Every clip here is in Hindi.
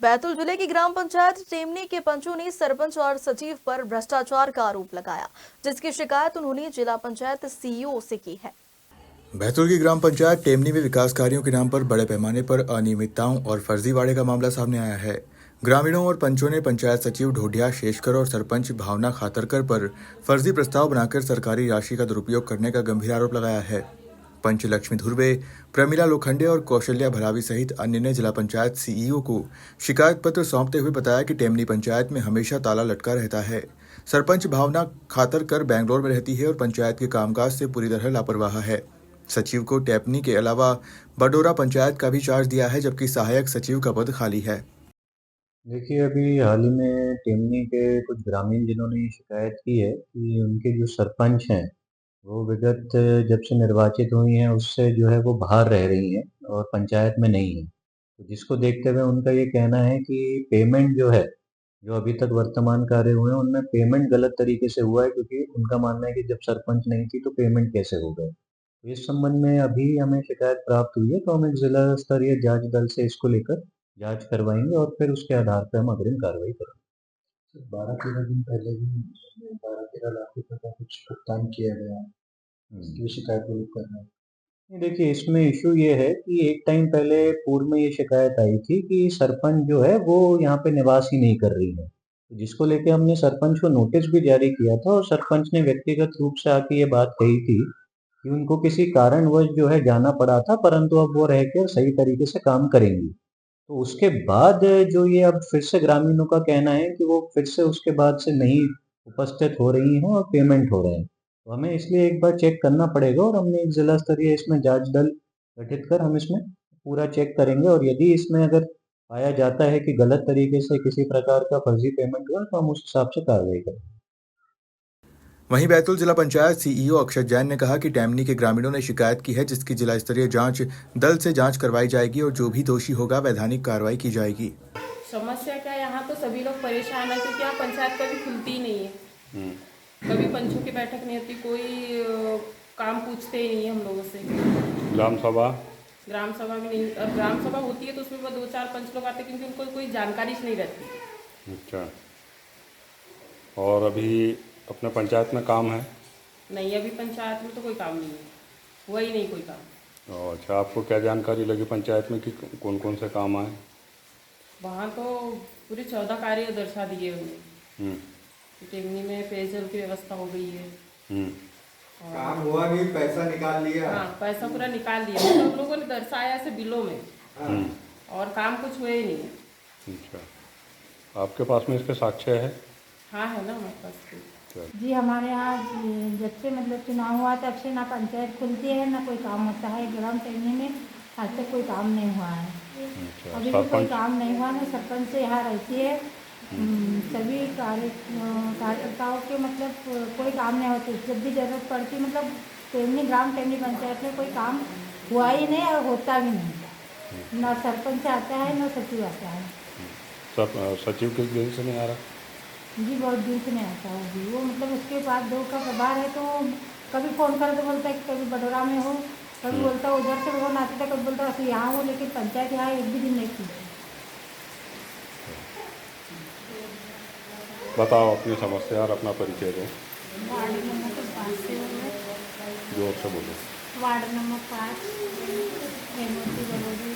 बैतूल जिले की ग्राम पंचायत टेमनी के पंचों ने सरपंच और सचिव पर भ्रष्टाचार का आरोप लगाया, जिसकी शिकायत उन्होंने जिला पंचायत सीईओ से की है। बैतूल की ग्राम पंचायत टेमनी में विकास कार्यों के नाम पर बड़े पैमाने पर अनियमितताओं और फर्जीवाड़े का मामला सामने आया है। ग्रामीणों और पंचों ने पंचायत सचिव ढोडिया शेषकर और सरपंच भावना खातरकर पर फर्जी प्रस्ताव बनाकर सरकारी राशि का दुरुपयोग करने का गंभीर आरोप लगाया है। पंच लक्ष्मी धुर्वे, प्रमिला लोखंडे और कौशल्या भरावी सहित अन्य ने जिला पंचायत सीईओ को शिकायत पत्र सौंपते हुए बताया कि टेमनी पंचायत में हमेशा ताला लटका रहता है। सरपंच भावना खातरकर बेंगलोर में रहती है और पंचायत के कामकाज से पूरी तरह लापरवाह है। सचिव को टेपनी के अलावा बडोरा पंचायत का भी चार्ज दिया है, जबकि सहायक सचिव का पद खाली है। देखिए, अभी हाल ही में टेमनी के कुछ ग्रामीण जिन्होंने ये शिकायत की है कि उनके जो सरपंच हैं, वो विगत जब से निर्वाचित हुई हैं उससे जो है वो बाहर रह रही हैं और पंचायत में नहीं हैं। तो जिसको देखते हुए उनका ये कहना है कि पेमेंट जो है, जो अभी तक वर्तमान कार्य हुए हैं उनमें पेमेंट गलत तरीके से हुआ है, क्योंकि उनका मानना है कि जब सरपंच नहीं थी तो पेमेंट कैसे हो गए। तो इस संबंध में अभी हमें शिकायत प्राप्त हुई है, तो हम एक जिला स्तरीय जांच दल से इसको लेकर जांच करवाएंगे और फिर उसके आधार पर हम अग्रिम कार्रवाई करेंगे। 12-13 दिन पहले भी 12-13 लाख रुपए का कुछ भुगतान किया गया है, इसकी शिकायत वो लोग कर रहे हैं। नहीं, देखिए, इसमें इशू ये है कि एक टाइम पहले पूर्व में ये शिकायत आई थी कि सरपंच जो है वो यहाँ पे निवास ही नहीं कर रही है, तो जिसको लेके हमने सरपंच को नोटिस भी जारी किया था और सरपंच ने व्यक्तिगत रूप से आके ये बात कही थी कि उनको किसी कारणवश जो है जाना पड़ा था, परंतु अब वो रह के सही तरीके से काम करेंगी। तो उसके बाद जो ये अब फिर से ग्रामीणों का कहना है कि वो फिर से उसके बाद से नहीं उपस्थित हो रही हैं और पेमेंट हो रहे हैं। तो हमें इसलिए एक बार चेक करना पड़ेगा और हमने एक जिला स्तरीय इसमें जांच दल गठित कर हम इसमें पूरा चेक करेंगे, और यदि इसमें अगर पाया जाता है कि गलत तरीके से किसी प्रकार का फर्जी पेमेंट हुआ तो हम उस हिसाब से कार्रवाई करेंगे। वहीं बैतूल जिला पंचायत सीईओ अक्षय जैन ने कहा कि टेमनी के ग्रामीणों ने शिकायत की है, जिसकी जिला स्तरीय जांच दल से जांच करवाई जाएगी और जो भी दोषी होगा वैधानिक कार्रवाई की जाएगी। समस्या क्या है, यहाँ तो सभी लोग परेशान है क्योंकि यहाँ पंचायत कभी खुलती ही नहीं है। कभी पंचों की बैठक नहीं होती, कोई काम पूछते ही नहीं है हम लोगों से। ग्राम सभा भी नहीं, और ग्राम सभा होती है तो उसमें वो 2-4 पंच लोग आते हैं क्योंकि उनको कोई जानकारी नहीं रहती। अच्छा, और अभी अपने पंचायत में काम है? नहीं, अभी पंचायत में तो कोई काम नहीं है, हुआ ही नहीं कोई काम। अच्छा, आपको क्या जानकारी लगी पंचायत में कि कौन कौन से काम आए? वहाँ तो पूरे 14 कार्य दर्शा दिए उन्हें। टेमनी में पेयजल की व्यवस्था हो गई है। काम हुआ नहीं, पैसा निकाल लिया। हाँ, पैसा पूरा निकाल लिया, तो हम लोगों ने दर्शाया ऐसे बिलों में। और काम कुछ हुए ही नहीं। अच्छा, आपके पास में इसके साक्ष्य है? हाँ, है ना हमारे पास भी। जी, हमारे यहाँ जब से मतलब चुनाव हुआ तब से ना पंचायत खुलती है ना कोई काम होता है। ग्राम टेमनी में आज तक कोई काम नहीं हुआ है। अच्छा, अभी भी कोई काम नहीं हुआ ना। सरपंच से यहाँ रहती है, सभी कार्यकर्ताओं के मतलब कोई काम नहीं होती। जब भी जरूरत पड़ती मतलब टेमनी ग्राम टेमनी पंचायत में कोई काम हुआ ही नहीं और होता भी नहीं। ना सरपंच आता है ना सचिव आता है। सचिव किस दिन से नहीं आ रहा? जी, बहुत दिन से नहीं आता है। वो मतलब उसके बाद 2 का प्रभार है, तो कभी फ़ोन कर तो बोलता है कि कभी बडोरा में हो, कभी बोलता है उधर से फ़ोन आता था, कभी बोलता है यहाँ हो, लेकिन पंचायत यहाँ एक भी दिन नहीं थी। बताओ अपनी समस्या और अपना परिचय दो। वार्ड नंबर 5 से हो गए। जोर से बोलो। Ward number 5 Hemwati Barodi.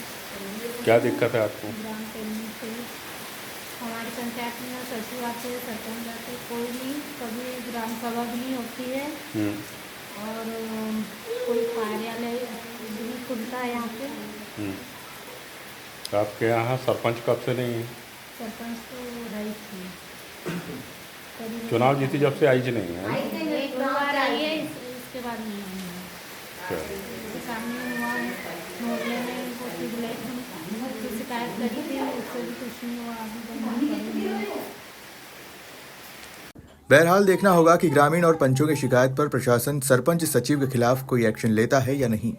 क्या दिक्कत है आपको? ग्राम टेमनी से हमारी पंचायत में सचिव आते हैं, सरपंच आते, कोई नहीं। कभी ग्राम सभा भी नहीं होती है और कोई कार्यालय भी खुलता है यहाँ पे। आपके यहाँ सरपंच कब से नहीं है? सरपंच तो रही थी, चुनाव जीती जब से आई जी नहीं है? एक बार आई है, इसके बाद नहीं आई है। इसके सामने हुआ है, मोहल्ले में इनको की शिकायत करी थी, उससे भी कुछ नहीं हुआ। बहरहाल देखना होगा कि ग्रामीण और पंचों की शिकायत पर प्रशासन सरपंच सचिव के खिलाफ कोई एक्शन लेता है या नहीं।